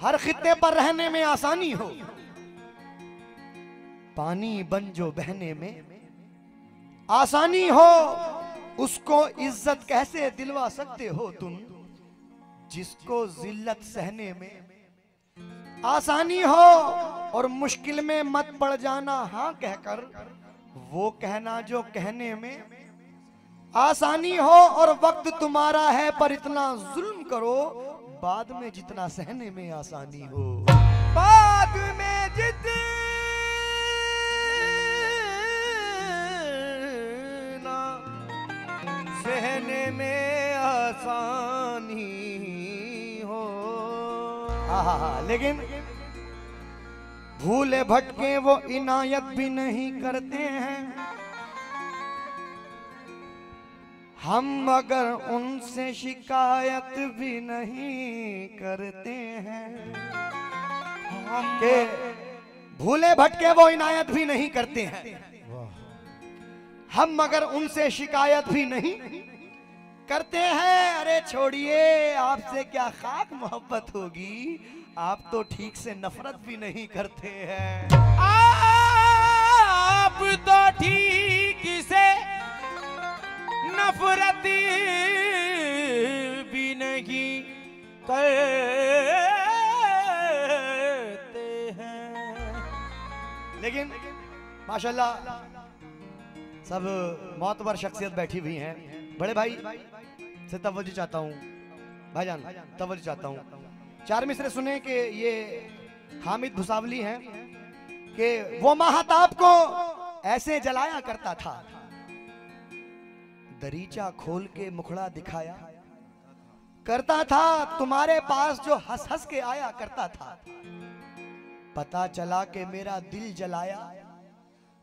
हर खित्ते पर रहने में आसानी हो, पानी बन जो बहने में आसानी हो, उसको इज्जत कैसे दिलवा सकते हो तुम, जिसको जिल्लत सहने में आसानी हो। और मुश्किल में मत पड़ जाना हाँ कहकर, वो कहना जो कहने में आसानी हो। और वक्त तुम्हारा है पर इतना जुल्म करो, बाद में जितना सहने में आसानी हो। बाद में जितना सहने में आसानी हो। लेकिन भूले भटके वो इनायत भी नहीं करते हैं, हम अगर उनसे शिकायत भी नहीं करते हैं। के भूले भटके वो इनायत भी नहीं करते हैं, हम मगर उनसे शिकायत भी नहीं करते हैं। अरे छोड़िए, आपसे क्या खाक मोहब्बत होगी, आप तो ठीक से नफरत भी नहीं करते हैं। आप तो ठीक से नफरत भी नहीं करते हैं। लेकिन माशाल्लाह सब मोतबर शख्सियत बैठी हुई हैं। बड़े भाई से तवज्जो चाहता हूँ, भाईजान तवज्जो चाहता हूँ। चार मिसरे सुने कि ये हामिद भुसावली हैं कि वो महाताब को ऐसे जलाया करता था, दरीचा खोल के मुखड़ा दिखाया करता था, तुम्हारे पास जो हंस हंस के आया करता था, पता चला कि मेरा दिल जलाया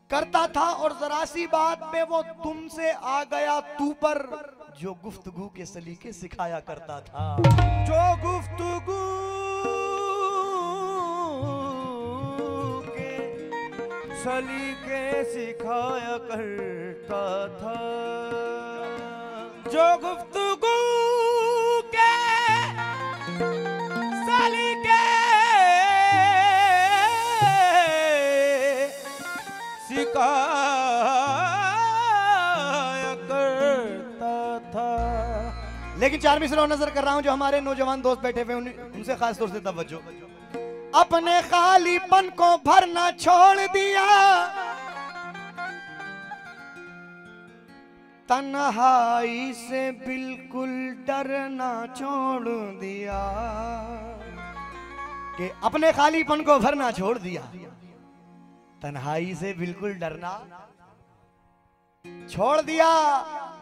करता था। और जरा सी बात पे वो तुमसे आ गया तू पर, जो गुफ्तगू के सलीके सिखाया करता था। जो गुफ्तगू के सलीके सिखाया करता था, जो गुफ्तगू के सलीके सिखाया करता था। लेकिन चार मिसरों नजर कर रहा हूं जो हमारे नौजवान दोस्त बैठे हुए उनसे खास तौर से तवज्जो। अपने खालीपन को भरना छोड़ दिया, तन्हाई से बिल्कुल डरना छोड़ दिया। कि अपने खालीपन को भरना छोड़ दिया, तन्हाई से बिल्कुल डरना छोड़ दिया।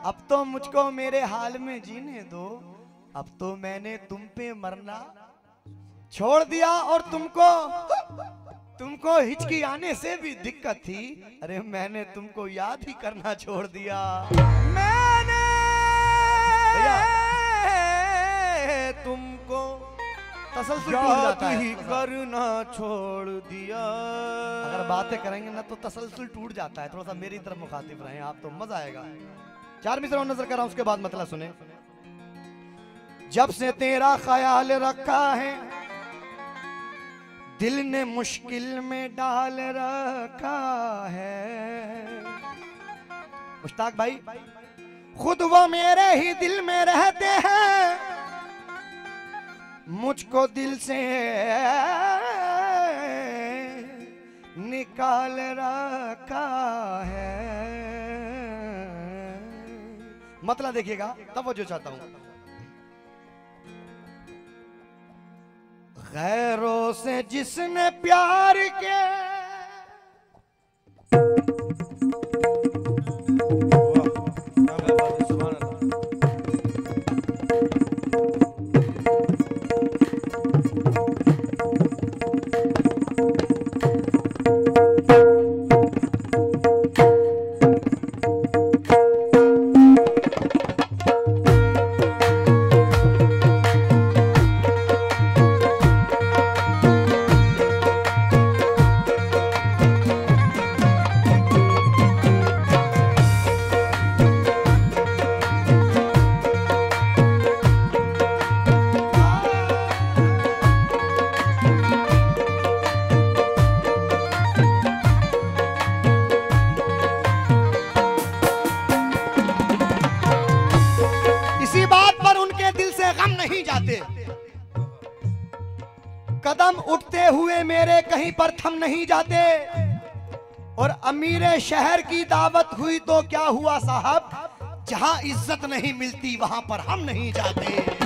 अब तो मुझको मेरे हाल में जीने दो, अब तो मैंने तुम पे मरना छोड़ दिया। और तुमको हिचकी आने से भी दिक्कत थी, अरे मैंने तुमको याद ही करना छोड़ दिया। मैंने तुमको तसलसल टूट जाता ही है, करना छोड़ दिया। अगर बातें करेंगे ना तो तसलसल टूट जाता है। थोड़ा सा मेरी तरफ मुखातिब रहें आप तो मजा आएगा। चार मिसरों नजर कर रहा हूं, उसके बाद मतलब सुने। जब से तेरा ख्याल रखा है, दिल ने मुश्किल में डाल रखा है। मुश्ताक भाई, खुद वो मेरे ही दिल में रहते हैं, मुझको दिल से निकाल रखा है। मतलब देखिएगा, तवज्जो चाहता हूं। गैरों से जिसने प्यार किया, कदम उठते हुए मेरे कहीं पर थम नहीं जाते, और अमीर शहर की दावत हुई तो क्या हुआ साहब, जहां इज्जत नहीं मिलती वहां पर हम नहीं जाते।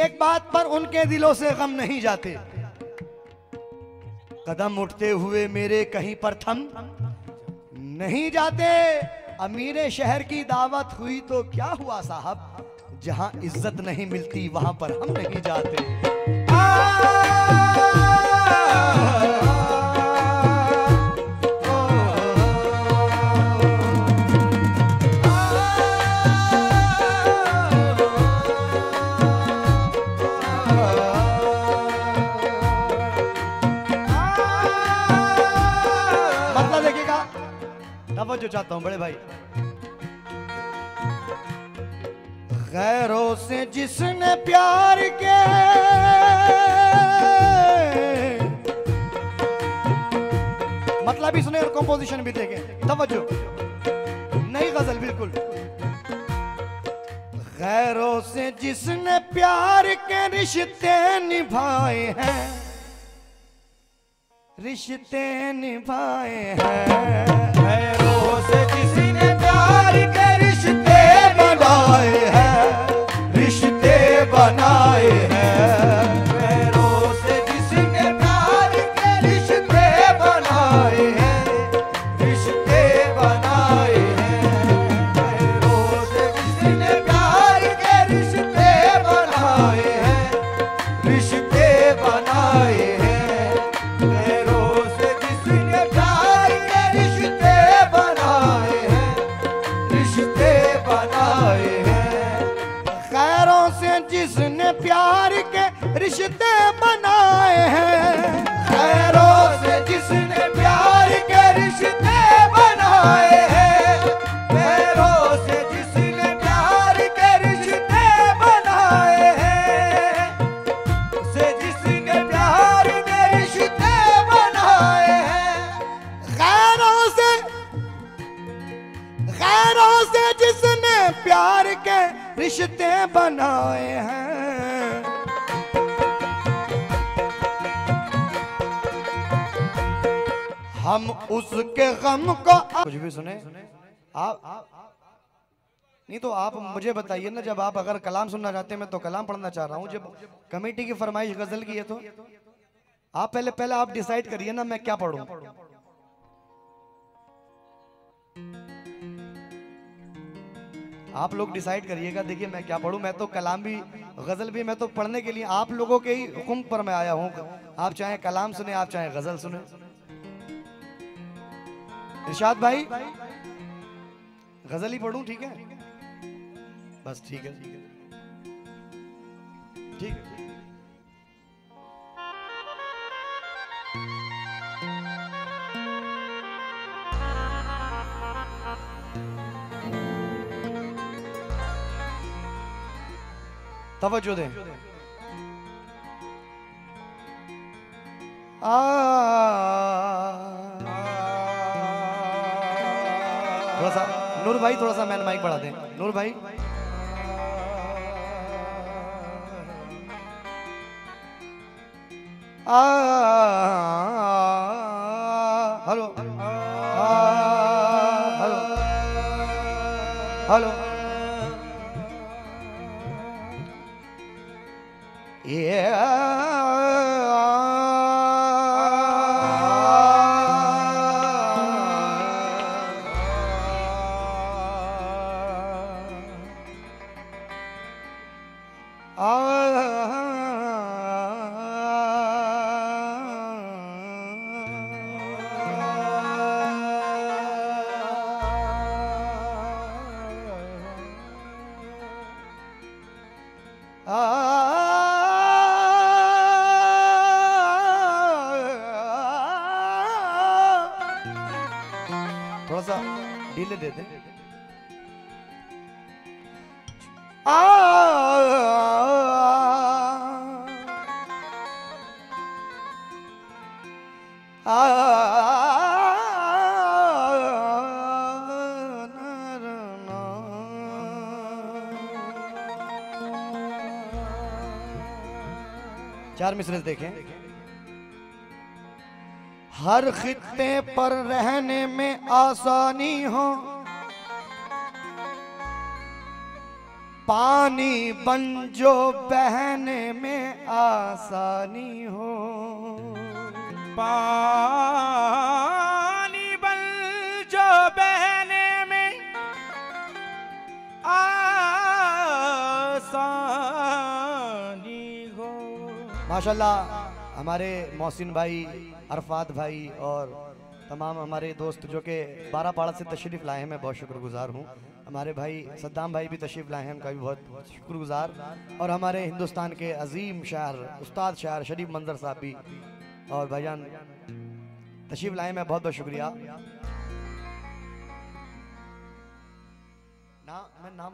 एक बात पर उनके दिलों से गम नहीं जाते, कदम उठते हुए मेरे कहीं पर थम नहीं जाते। अमीर शहर की दावत हुई तो क्या हुआ साहब, जहां इज्जत नहीं मिलती वहां पर हम नहीं जाते। जो चाहता हूं बड़े भाई, गैरों से जिसने प्यार के मतलब ही सुने और कंपोजिशन भी देखें, तवज्जो, नई गजल बिल्कुल। गैरों से जिसने प्यार के रिश्ते निभाए हैं, रिश्ते निभाए हैं, से किसी ने प्यार के रिश्ते बनाए हैं, रिश्ते बनाए हैं। पैरों से किसी ने प्यार के रिश्ते बनाए हैं, रिश्ते बनाए हैं। पैरों से किसी ने प्यार के रिश्ते बनाए हैं, रिश्ते बनाए हैं। पैरों से किसी ने प्यार के रिश्ते बनाए हैं, रिश्ते बनाए हैं। खैरों से जिसने प्यार के रिश्ते बनाए हैं, खैरों से जिसने प्यार के रिश्ते बनाए हैं। खैरों से जिसने प्यार के रिश्ते बनाए हैं, से जिसने प्यार के रिश्ते बनाए हैं। खैरों से जिसने प्यार के रिश्ते बनाए हैं। हम उसके गम को कुछ भी सुने आप नहीं तो आप मुझे बताइए ना, जब आप अगर कलाम सुनना चाहते हैं, मैं तो कलाम पढ़ना चाह रहा हूं, जब कमेटी की फरमाइश गजल की है तो आप पहले आप डिसाइड करिए ना मैं क्या पढ़ूं। आप लोग डिसाइड करिएगा, देखिए मैं क्या पढ़ूं। मैं तो कलाम भी गजल भी मैं तो पढ़ने के लिए आप लोगों के ही हुक्म पर मैं आया हूं। आप चाहे कलाम सुने, आप चाहे गजल सुने। इरशाद भाई गजल ही पढ़ूं, ठीक है? बस ठीक है, ठीक है। तवज्जो दें। थोड़ा सा नूर भाई, थोड़ा सा मैन माइक बढ़ा दें नूर भाई। हेलो हेलो हेलो ढीले दे दे। आ चार मिसरे देखें। हर खित्ते पर रहने में आसानी हो, पानी बन जो बहने में आसानी हो। पानी बन जो बहने में आसानी हो। माशाल्लाह हमारे मोहसिन भाई, अरफात भाई और तमाम हमारे दोस्त जो कि 12 पाड़ा से तशरीफ़ लाए हैं, मैं बहुत शुक्रगुजार हूँ। हमारे भाई सद्दाम भाई भी तशरीफ़ लाए हैं, उनका भी बहुत शुक्रगुजार। और हमारे हिंदुस्तान के अजीम शायर, उस्ताद शायर शरीफ मंजर साहब भी और भाईजान तशरीफ़ लाए, मैं बहुत बहुत शुक्रिया। नाम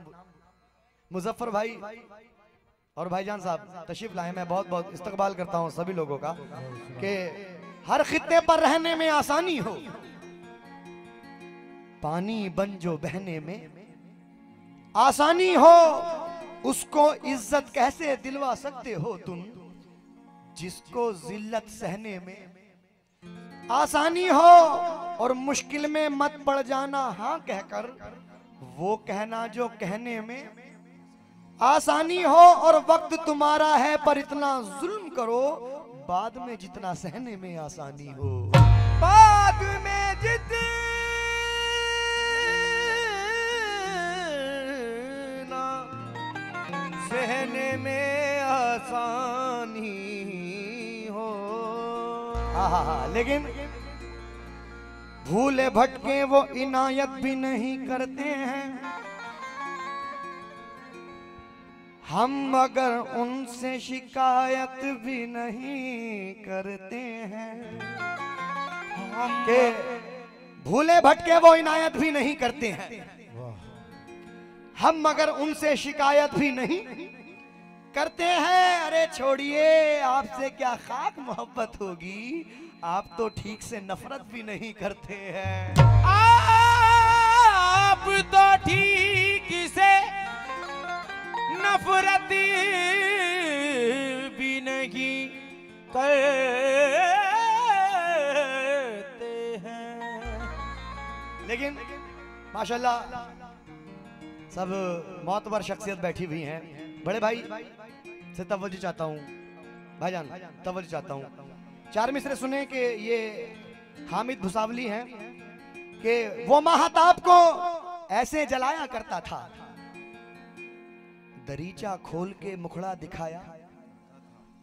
मुजफ्फर भाई और भाईजान साहब तशरीफ लाए, मैं बहुत बहुत इस्तकबाल करता हूँ सभी लोगों का कि हर खित्ते पर रहने में आसानी हो, पानी बन जो बहने में आसानी हो। उसको इज्जत कैसे दिलवा सकते हो तुम, जिसको जिल्लत सहने में आसानी हो। और मुश्किल में मत पड़ जाना हाँ कहकर, वो कहना जो कहने में आसानी हो। और वक्त तुम्हारा है पर इतना जुल्म करो, बाद में जितना सहने में आसानी हो। बाद में जितना सहने में आसानी हो। लेकिन भूले भटके वो इनायत भी नहीं करते हैं, हम मगर उनसे शिकायत भी नहीं करते हैं। के भूले भटके वो इनायत भी नहीं करते हैं, हम मगर उनसे शिकायत भी नहीं करते हैं। अरे छोड़िए, आपसे क्या खाक मोहब्बत होगी, आप तो ठीक से नफरत भी नहीं करते हैं। आप तो ठीक से नफरत भी नहीं करते हैं। लेकिन माशाल्लाह सब मोतबर शख्सियत बैठी हुई हैं। बड़े भाई से तवज्जो चाहता हूँ, भाईजान तवज्जो चाहता हूँ। चार मिसरे सुने कि ये हामिद भुसावली हैं कि वो महाताब को ऐसे जलाया करता था, दरीचा खोल के मुखड़ा दिखाया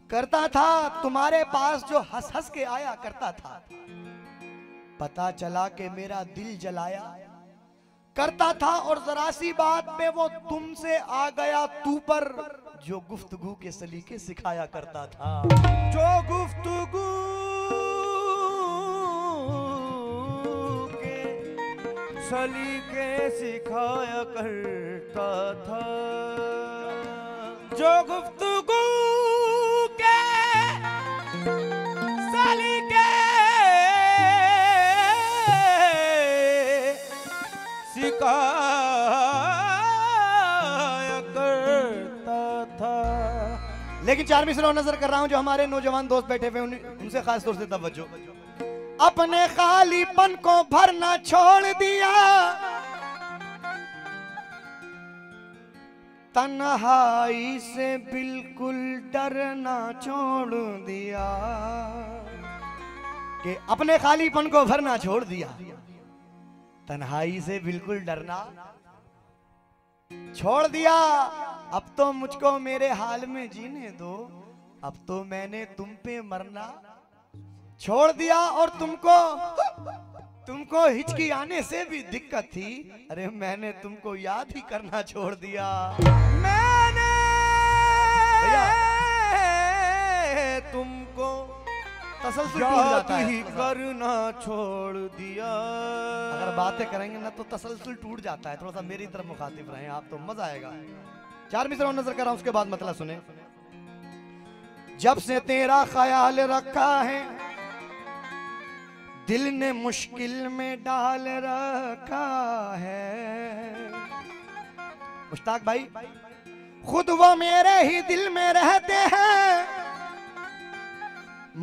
करता था, तुम्हारे पास जो हंस हंस के आया करता था, पता चला कि मेरा दिल जलाया करता था। और जरा सी बात पे वो तुमसे आ गया तू पर, जो गुफ्तगू के सलीके सिखाया करता था। जो गुफ्तगू के सलीके सिखाया करता था, जो गुफ्तगू के सलीके सिखाया करता था। लेकिन चार मिसरे और नजर कर रहा हूं, जो हमारे नौजवान दोस्त बैठे हुए उनसे खास तौर से तवज्जो। अपने खालीपन को भरना छोड़ दिया, तन्हाई से बिल्कुल डरना छोड़ दिया। कि अपने खालीपन को भरना छोड़ दिया, तन्हाई से बिल्कुल डरना छोड़ दिया। अब तो मुझको मेरे हाल में जीने दो, अब तो मैंने तुम पे मरना छोड़ दिया। और तुमको हिचकी आने से भी दिक्कत थी, अरे मैंने तुमको याद ही करना छोड़ दिया। मैंने तुमको तसलसल टूट जाता ही है। करना छोड़ दिया। अगर बातें करेंगे ना तो तसलसल टूट जाता है। थोड़ा सा मेरी तरफ मुखातिब रहें आप तो मजा आएगा। 4 मिसरा नजर कर रहा हूं, उसके बाद मतलब सुने। जब से तेरा ख्याल रखा है दिल ने मुश्किल में डाल रखा है। मुश्ताक भाई, खुद वो मेरे ही दिल में रहते हैं,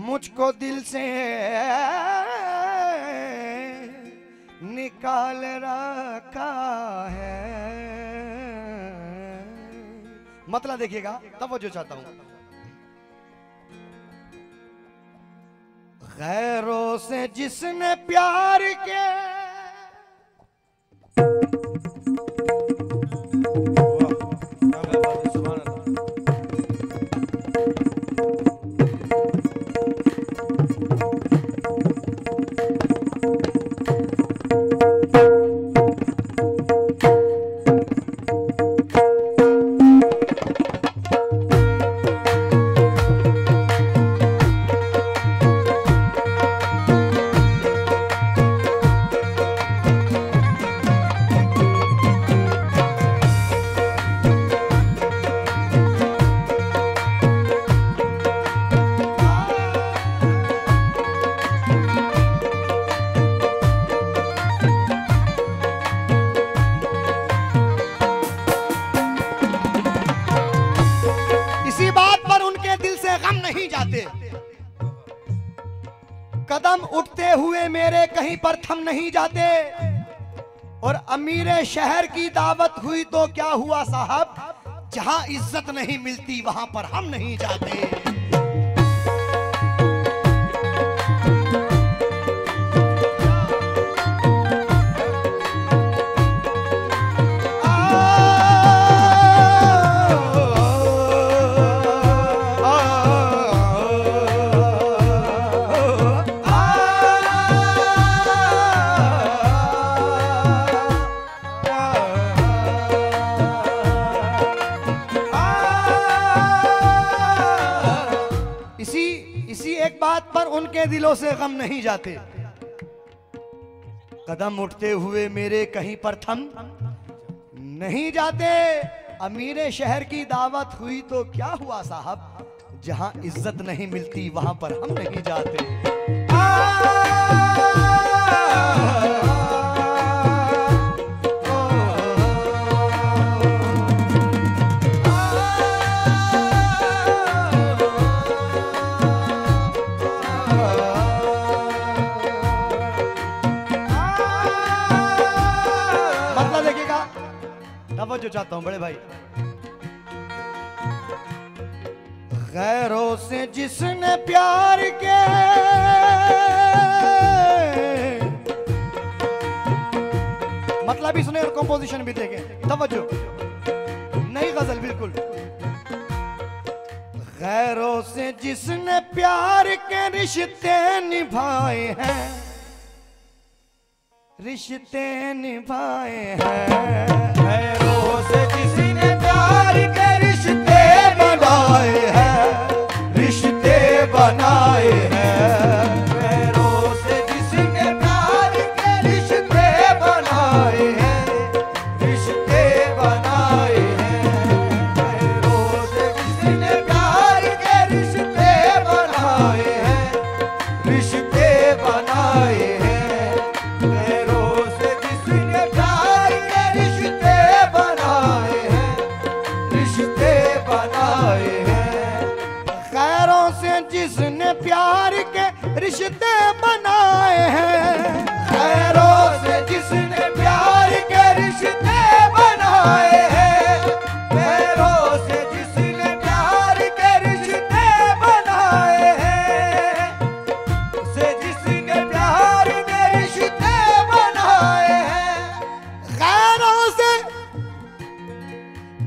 मुझको दिल से निकाल रखा है। मतलब देखिएगा, तब वो जो चाहता हूं, गैरों से जिसने प्यार के कदम उठते हुए मेरे कहीं पर थम नहीं जाते। और अमीर शहर की दावत हुई तो क्या हुआ साहब, जहां इज्जत नहीं मिलती वहां पर हम नहीं जाते। उनके दिलों से गम नहीं जाते। कदम उठते हुए मेरे कहीं पर थम नहीं जाते। अमीर शहर की दावत हुई तो क्या हुआ साहब, जहां इज्जत नहीं मिलती वहां पर हम नहीं जाते। जो चाहता हूं बड़े भाई, गैरों से जिसने प्यार के मतलब भी सुने और कंपोजिशन भी देखें, तवज्जो, नई गजल बिल्कुल। गैरों से जिसने प्यार के रिश्ते निभाए हैं, रिश्ते निभाए हैं। से किसी ने प्यार के रिश्ते बनाए हैं, रिश्ते बनाए हैं। पैरों से जिसने प्यार के रिश्ते बनाए हैं, रिश्ते बनाए हैं। पैरों से जिसने प्यार के रिश्ते बनाए हैं, रिश्ते बनाए हैं। पैरों से जिसने प्यार के रिश्ते बनाए हैं, रिश्ते बनाए हैं। खैरों से जिसने प्यार के रिश्ते बनाए हैं, खैरों से जिसने प्यार के रिश्ते बनाए हैं। खैरों से जिसने प्यार के रिश्ते बनाए हैं, से जिसने प्यार के रिश्ते बनाए हैं।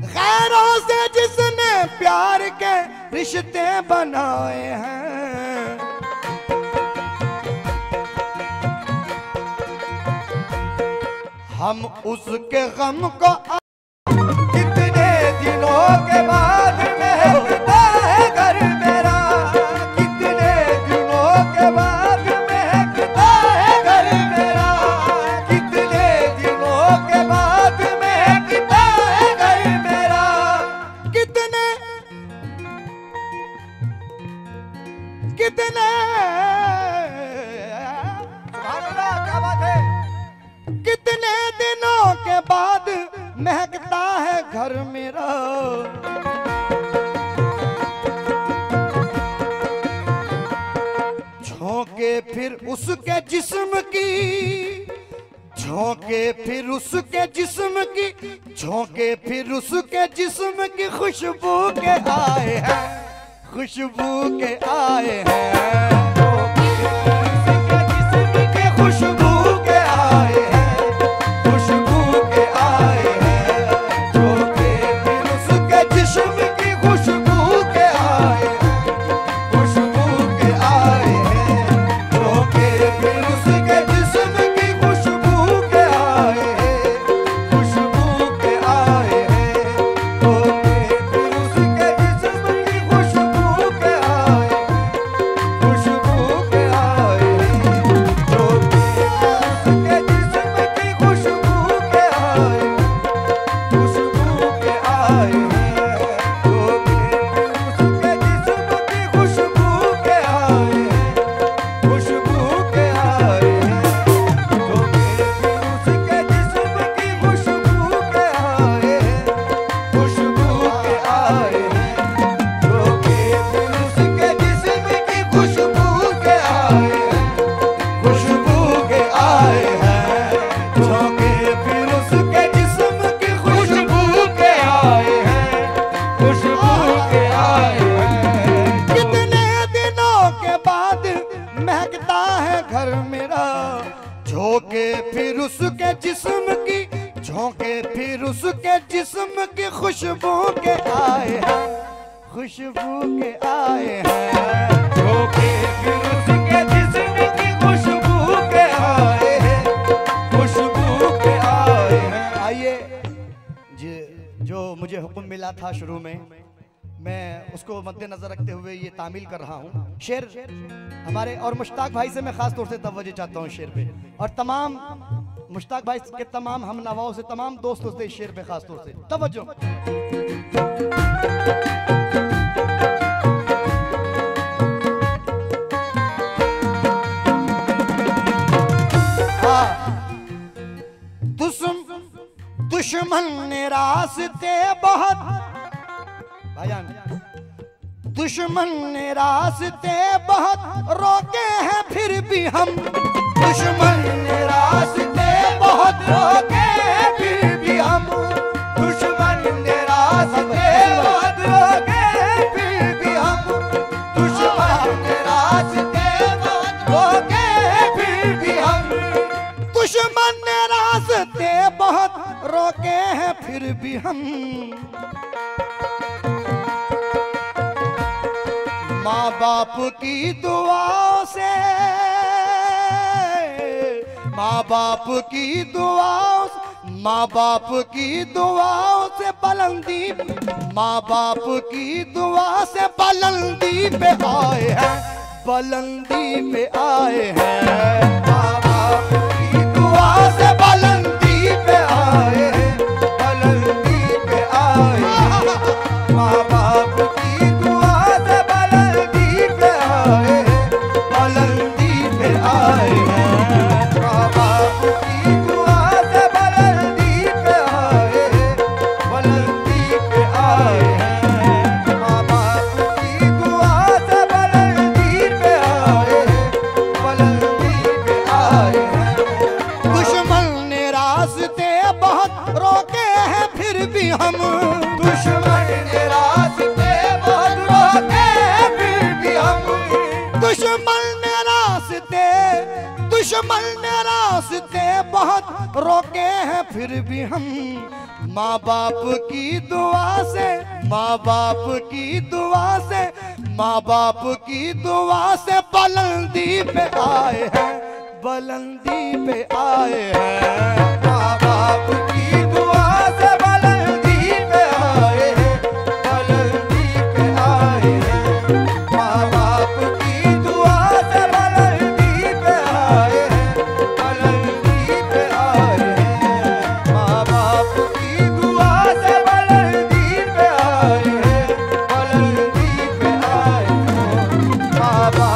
खैरों से जिसने प्यार के रिश्ते बनाए हैं। हम उसके गम को कितने दिनों के बाद महकता है घर मेरा, कितने दिनों के कितने क्या बात है। कितने दिनों के बाद महकता है घर मेरा, झोंके फिर उसके जिस्म की, झोंके फिर उसके जिस्म की, झोंके फिर उसके जिस्म की खुशबू के आए हैं, खुशबू के आए हैं, खुशबू के आए हैं, खुशबू के आए हैं, झोंके फिर उसके जिस्म की खुशबू के आए हैं, खुशबू के आए हैं, झोंके फिर उसके जिस्म की खुशबू के आए हैं, खुशबू के आए हैं, झोंके फिर उसके जिस्म की खुशबू के आए हैं, खुशबू के आए हैं, झोंके फिर उसके जिस्म की खुशबू के आए हैं, खुशबू के आए हैं, झोंके फिर उसके जिस्म की खुशबू के आए हैं, खुशबू के आए हैं, झोंके फिर उसके जिस्म की खुशबू के आए हैं, खुशबू के आए हैं, झोंके फिर उसके जिस्म की खुशबू के आए हैं, खुशबू के आए हैं, झोंके फिर उसके जिस्म की खुशबू के आए हैं, खुशबू के आए हैं। कितने दिनों के बाद महकता है घर मेरा, झोंके फिर उसके जिस्म की, झोंके फिर उसके जिस्म की खुशबू के आए हैं, खुशबू के आए हैं, झोंके फिर उसके जिस्म की खुशबू के आए हैं, खुशबू के आए हैं। आइए जो मुझे हुक्म मिला था शुरू में, मैं उसको मद्देनजर रखते हुए ये तामील कर रहा हूँ। शेर हमारे और मुश्ताक भाई से मैं खास तौर से तवज्जो चाहता हूँ शेर पे, और तमाम मुश्ताक भाई के तमाम हम नवाओं से, तमाम दोस्तों से इस शेर पे खास तौर से तवज्जो। दुश्मन ने रास्ते बहुत, भाईजान दुश्मन ने रास्ते बहुत रोके हैं फिर भी हम, दुश्मन ने रास्ते बहुत रोके हैं फिर भी हम, दुश्मन ने रास्ते बहुत रोके हैं फिर भी हम, दुश्मन ने रास्ते बहुत रोके हैं फिर भी हम, दुश्मन ने रास्ते बहुत रोके हैं फिर भी हम, माँ बाप की दुआओं से, माँ बाप की दुआओं से, माँ बाप की दुआओं से बुलंदी, माँ बाप की दुआ से बुलंदी पे आए हैं, बुलंदी पे आए हैं, माँ बाप की दुआ से बुलंदी पे आए हैं, बुलंदी पे आए हैं, माँ बाप की दुआ से बुलंदी पे आए हैं, बुलंदी पे आए हैं, माँ बाप की दुआ से बुलंदी पे आए हैं, बुलंदी पे आए हैं, माँ बाप की दुआ से बुलंदी पे आए हैं, बुलंदी पे आए हैं। दुश्मन ने रास्ते बहुत रोके हैं फिर भी हम, दुश्मन ने रास्ते बहुत रोके हैं फिर भी हम, दुश्मन ने रास्ते, दुश्मन ने रास्ते बहुत रोके हैं फिर भी हम, माँ बाप की दुआ से, माँ बाप की दुआ से, माँ बाप की दुआ से बुलंदी पे आए हैं, बुलंदी पे आए हैं, माँ बाप की दुआ से बुलंदी पे आए हैं, बुलंदी पे आए हैं, माँ बाप की दुआ से बुलंदी पे आए हैं, बुलंदी पे आए हैं, माँ बाप की दुआ से बुलंदी पे आए हैं, बुलंदी पे आए हैं, माँ बाप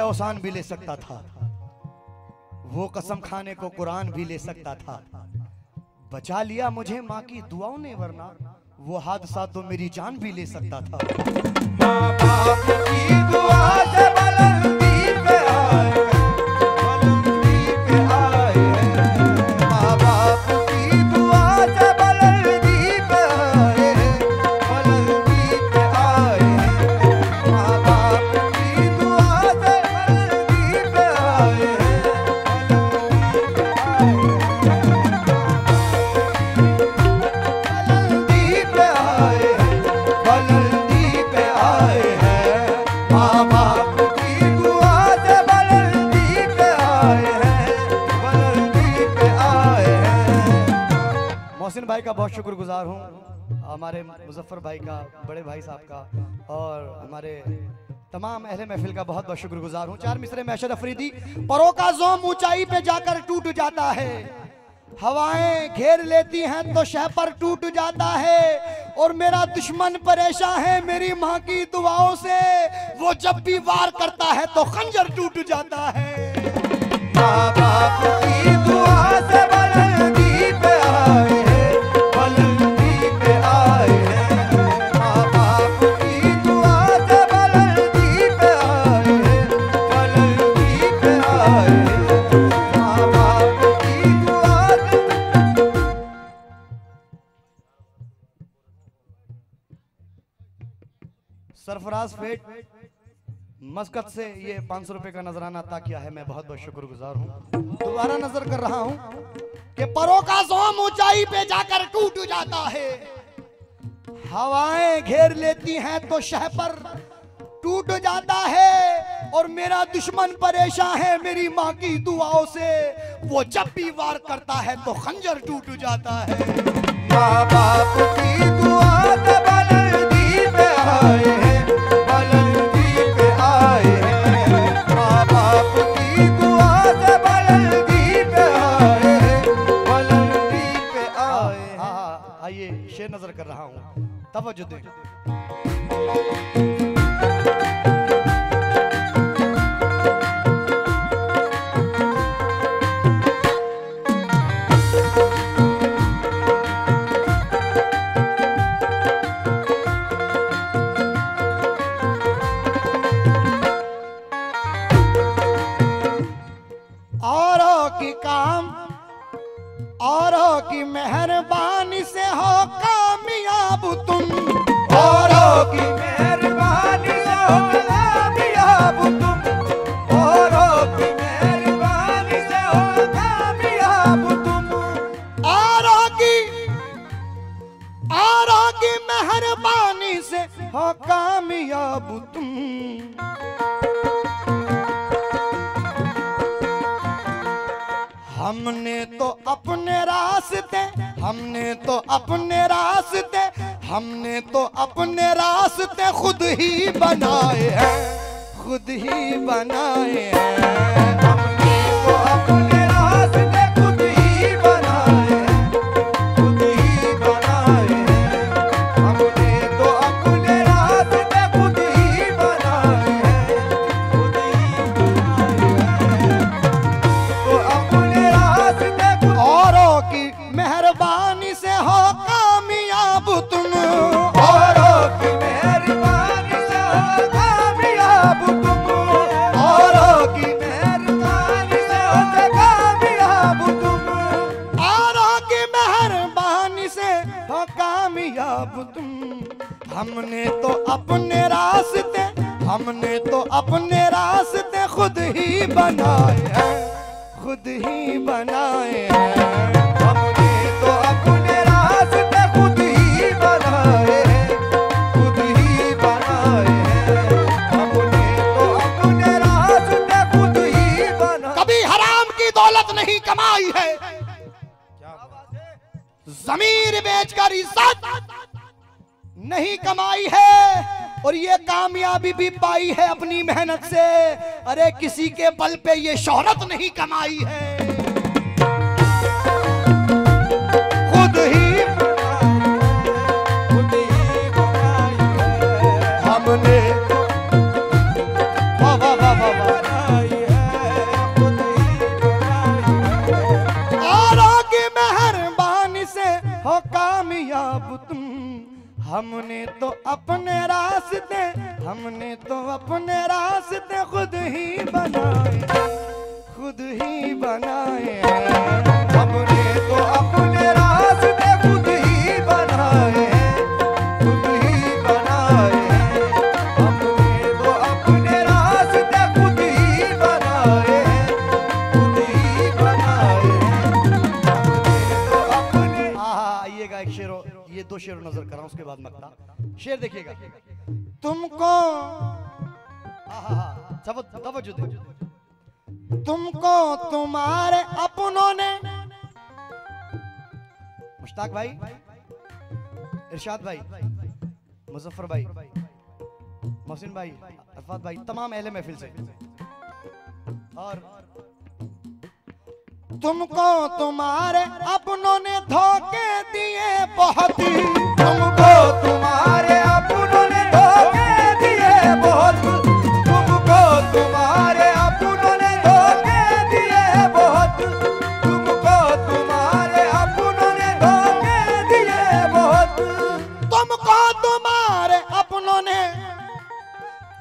एहसान भी ले सकता था, वो कसम खाने को कुरान भी ले सकता था। बचा लिया मुझे माँ की दुआओं ने, वरना वो हादसा तो मेरी जान भी ले सकता था। माँ बाप की दुआ से बुलंदी पे आए, बुलंदी पे आए हैं। माँ बाप की दुआ से बुलंदी पे आए, बुलंदी पे आए हैं। माँ बाप की दुआ से बुलंदी पे आए हैं, बुलंदी पे आए हैं, बुलंदी पे आए हैं। माँ बाप की दुआ से बुलंदी पे आए हैं, बुलंदी पे आए हैं। मोहसिन भाई का बहुत शुक्रगुजार हूँ, हमारे मुजफ्फर भाई का, बड़े भाई साहब का, और हमारे तमाम अहले महफिल का बहुत बहुत शुक्रगुजार हूँ। 4 मिसरे में अशद अफरीदी। परों का ज़ोम ऊंचाई पे जाकर टूट जाता है, हवाएं घेर लेती हैं तो शह पर टूट जाता है, और मेरा दुश्मन परेशान है मेरी माँ की दुआओं से, वो जब भी वार करता है तो खंजर टूट जाता है। माँ बाप की दुआ से बुलंदी पे आए हैं, बुलंदी पे आए हैं। माँ बाप की दुआ से बुलंदी पे आए हैं, बुलंदी पे आए हैं। माँ बाप की दुआ से सरफराज फेट मस्कत से ये 500 रुपए का नजराना अता किया है, मैं बहुत बहुत शुक्रगुजार हूँ। दोबारा नजर कर रहा हूँ कि परों का ज़ोम ऊंचाई पे जाकर टूट जाता है, हवाएं घेर लेती हैं तो शह पर टूट जाता है, और मेरा दुश्मन परेशान है मेरी माँ की दुआओं से, वो जब भी वार करता है तो खंजर टूट जाता है। माँ बाप की दुआ से बुलंदी पे आए हैं, बुलंदी पे आए हैं। माँ बाप की दुआ से बुलंदी पे आए हैं, बुलंदी पे आए हैं। हाँ, आइए शेर नजर कर रहा हूँ, तवज्जो दें। औरों की काम, औरों की मेहरबानी से हो कामयाब तुम, औरों की मेहरबानी से हो कामयाब तुम, औरों की मेहरबानी से हो कामयाब तुम। औरों की मेहरबानी से हो कामयाब तुम। हमने तो अपने रास्ते, हमने तो अपने रास्ते, हमने तो अपने रास्ते खुद ही बनाए हैं, खुद ही बनाए हैं। हमने तो अपने रास्ते खुद ही बनाए हैं, खुद ही बनाए हैं। हमने तो अपने रास्ते खुद ही बनाए हैं, खुद ही बनाए हैं। तो अपने रास्ते खुद औरों की मेहरबानी से हो कामयाब तुम, औरों की मेहरबानी से हो कामयाब तुम, औरों की मेहरबानी से हो कामयाब तुम। औरों की मेहरबानी से हो कामयाब तुम। हमने तो अपने रास्ते, हमने तो अपने रास्ते खुद ही बनाए हैं, खुद ही बनाए हैं। हमने तो अपने रास्ते खुद ही बनाए हैं, खुद ही बनाए हैं। हमने तो अपने रास्ते खुद ही बनाए। कभी हराम की दौलत नहीं कमाई है, जमीर बेचकर इज्जत नहीं कमाई है, और ये कामयाबी भी पाई है अपनी मेहनत से। अरे किसी के बल पे ये शोहरत नहीं कमाई है, खुद ही खुद ही बनाई है। हमने वाह वाह वाह वाह वाह। खुद ही बनाए हैं। हमने तो अपने रास्ते खुद ही बनाए हैं, खुद ही बनाए हैं। हमने तो अपने रास्ते खुद ही बनाए हैं, खुद ही बनाए हैं। हमने तो अपने आइएगा एक शेर, ये दो शेर नजर कर रहा हूं, उसके बाद मक्ता शेर देखिएगा। तुमको तवज्जो दे, तुमको तुम्हारे अपनों ने, मुश्ताक भाई, इरशाद भाई, मुजफ्फर भाई, मोहसिन भाई, अरफात भाई, तमाम अहले महफिल से, और तुमको तुम्हारे अपनों ने धोखे दिए बहुत, तुमको तुम्हारे अपनों ने धोखे दिए बहुत, तुमको तुम्हारे अपनों ने धोखे दिए बहुत, तुमको तुम्हारे अपनों ने धोखे दिए बहुत। तुमको तुम्हारे अपनों ने,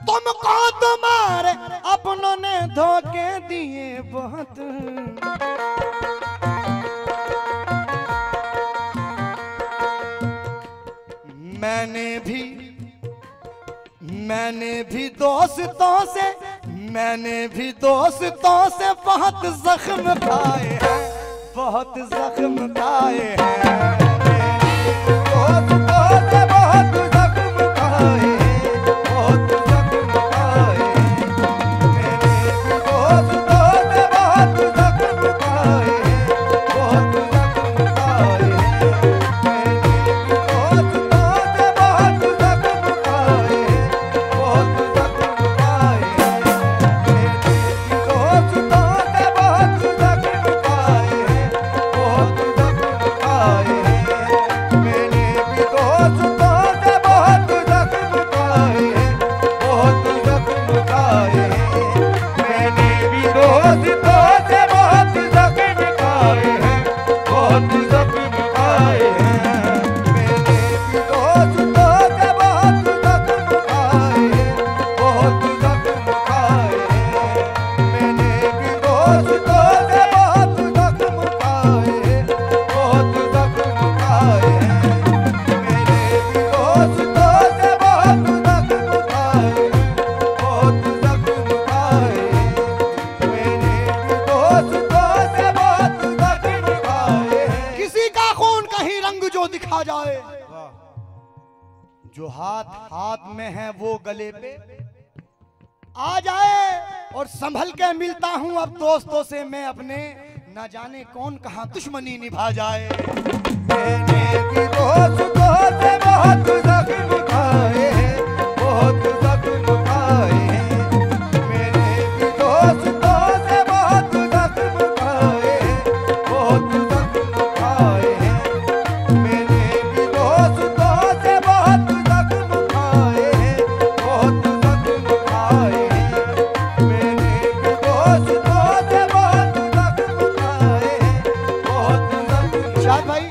तुमको तुम्हारे अपनों ने धोखे दिए बहुत। मैंने भी दोस्तों से, मैंने भी दोस्तों से बहुत जख्म खाए हैं, बहुत जख्म खाए हैं। दोस्तों से बहुत जख्म खाए हैं, बहुत जख्म खाए हैं। मैंने भी दोस्तों से बहुत जख्म खाए हैं, बहुत जख्म खाए हैं। मैंने भी दोस्तों से बहुत जख्म खाए हैं, बहुत जख्म खाए हैं। मैंने भी दोस्तों से बहुत जख्म खाए हैं, बहुत जख्म खाए हैं। मैंने भी दोस्तों से बहुत जख्म खाए हैं, बहुत जख्म खाए हैं। मैंने भी दोस्तों से बहुत जख्म खाए हैं, बहुत जख्म खाए हैं। मैंने भी दोस्तों से बहुत जख्म खाए हैं, बहुत जख्म खाए हैं। मैंने भी दोस्तों से बहुत जख्म खाए हैं, बहुत जख्म खाए हैं। मैंने भी दोस्तों से बहुत जख्म खाए हैं, बहुत जख्म खाए हैं। मैंने भी दोस्तों से बहुत जख्म खाए हैं। किसी का खून कहीं रंग जो दिखा जाए, जो हाथ हाथ में है वो गले पे आ जाए, और संभल के मिलता हूं अब दोस्तों से मैं अपने, न जाने कौन कहां दुश्मनी निभा जाए। मैंने भी दोस्तों से बहुत जख्म खाए हैं, बहुत जख्म खाए हैं। मैंने भी दोस्तों से बहुत जख्म खाए हैं, बहुत जख्म खाए हैं। मैंने भी दोस्तों से बहुत जख्म खाए हैं, बहुत जख्म खाए हैं। मैंने भी दोस्तों से बहुत जख्म खाए हैं, बहुत जख्म। शाद भाई,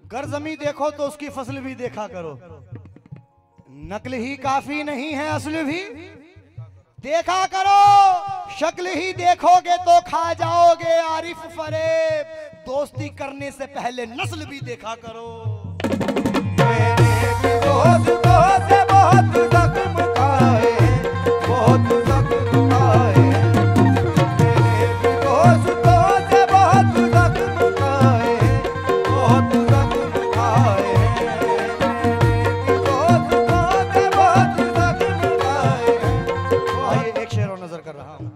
घर जमी देखो तो उसकी फसल भी देखा करो, नकल ही काफी नहीं है असल भी देखा करो। शक्ल ही देखोगे तो खा जाओगे आरिफ फरेब, दोस्ती करने से पहले नस्ल भी देखा करो। मैंने भी दोस्तों से बहुत जख्म खाए हैं, बहुत जख्म खाए हैं। मैंने भी दोस्तों से बहुत जख्म खाए हैं, बहुत जख्म खाए हैं। मैंने भी दोस्तों से बहुत जख्म खाए हैं। आइए एक शेर और नजर कर रहा हूं,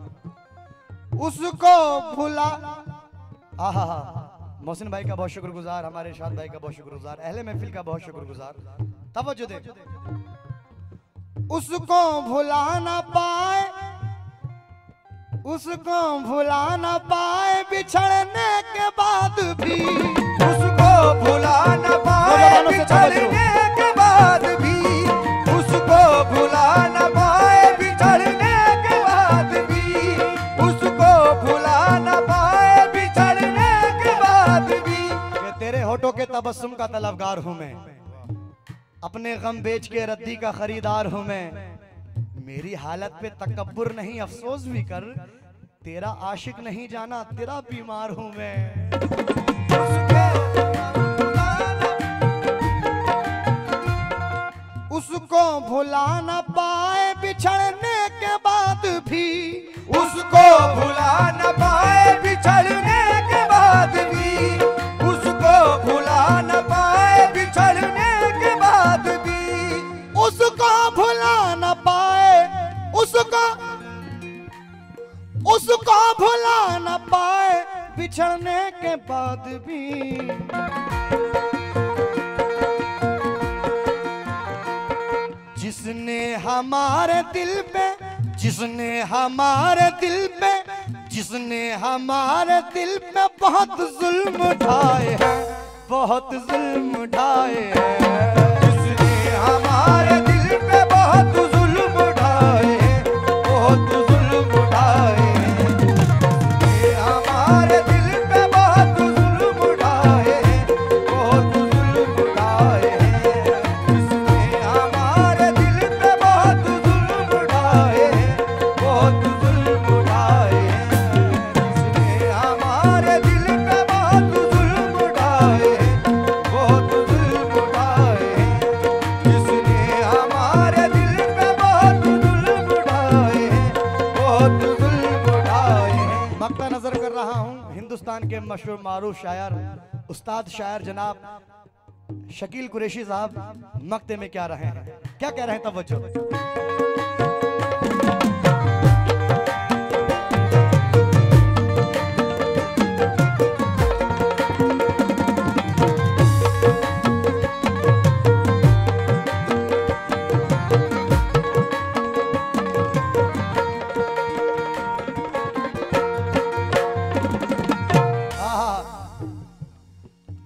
उसको भुला, आहा, मोहसिन भाई का बहुत शुक्रगुजार, हमारे इरशाद भाई का बहुत शुक्रगुजार, अहले महफिल का बहुत शुक्रगुजार। तवज्जो दे, उसको भुला ना पाए, उसको भुला ना पाए बिछड़ने के बाद भी, उसको भुला न पाए बिछड़ने के बाद भी, उसको भुला न पाए बिछड़ने के बाद भी, उसको भुला न पाए बिछड़ने के बाद भी। कि तेरे होठों के तबस्सुम का तलबगार हूं मैं, अपने गम बेच के रद्दी का खरीदार हूं मैं। मेरी हालत पे तकब्बुर नहीं अफसोस भी कर, तेरा आशिक नहीं जाना, तेरा बीमार हूं मैं। उसको भुला न पाए बिछड़ने के बाद भी, उसको भुला न पाए बिछड़ने के बाद भी, उसको भुला न पाए बिछड़ने के बाद भी, उसको भुला न पाए, उसको भुला न पाए बिछड़ने के बाद भी। जिसने हमारे दिल पे, जिसने हमारे दिल पे, जिसने हमारे दिल पे बहुत जुल्म उठाए हैं, बहुत जुल्म उठाए हैं। जिसने हमारे दिल पे बहुत जुल्म उठाए हैं, बहुत जुल्म उठाए हैं। जिसने हमारे दिल पे बहुत जुल्म उठाए हैं, बहुत जुल्म उठाए हैं। जिसने हमारे दिल पे बहुत जुल्म उठाए हैं, बहुत जुल्म उठाए हैं। जिसने हमारे दिल पे बहुत जुल्म उठाए हैं, बहुत जुल्म उठाए हैं। जिसने हमारे दिल पे बहुत जुल्म उठाए हैं, बहुत जुल्म उठाए हैं। मक्ता नजर कर रहा हूं हिंदुस्तान के मशहूर मारूफ शायर, उस्ताद शायर जनाब शकील कुरैशी साहब मक्ते में क्या रहे हैं, क्या कह रहे हैं, तवज्जो।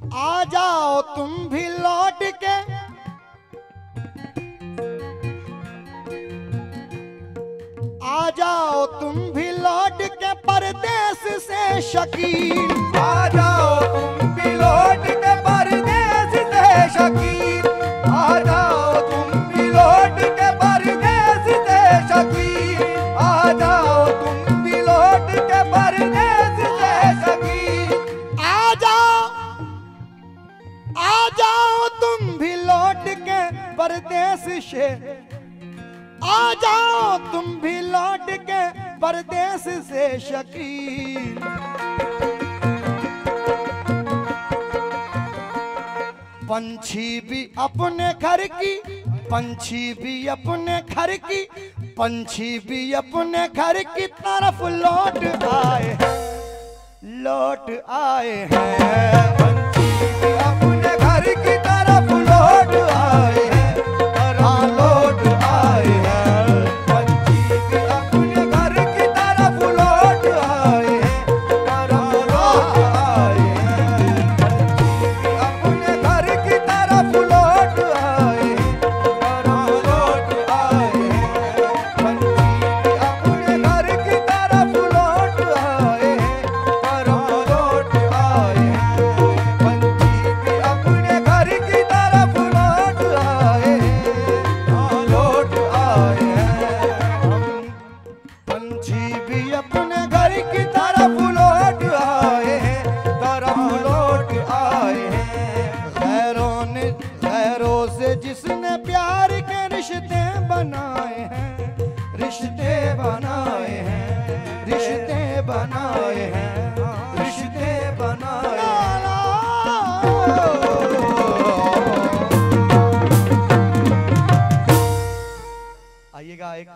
आ जाओ तुम भी लौट के, आ जाओ तुम भी लौट के परदेस से शकील। आ जाओ तुम भी लौट के परदेस से शकील। आ जाओ तुम भी लौट के परदेस से शकील। आ जाओ तुम भी लौट के परदेस से शकील। आ जाओ तुम भी लौट के परदेस से, आ जाओ तुम भी लौट के परदेस से शकील। पंछी भी अपने घर की, पंछी भी अपने घर की, पंछी भी अपने घर की तरफ लौट आए हैं, लौट आए हैं। पंछी भी अपने घर की तरफ लौट आए हैं, तरफ लौट आए हैं। पंछी भी अपने घर की तरफ लौट आए हैं, तरफ लौट आए हैं। पंछी भी अपने घर की तरफ लौट आए हैं, तरफ लौट आए हैं। पंछी भी अपने घर की तरफ लौट आए हैं, तरफ लौट आए हैं। पंछी भी अपने घर की तरफ लौट आए हैं, लौट आए हैं। पंछी भी अपने घर की तरफ लौट आए हैं, तरफ लौट आए हैं। गैरों से जिसने प्यार के रिश्ते बनाए हैं, रिश्ते बनाए हैं, रिश्ते बनाए हैं, रिश्ते बनाए आइएगा एक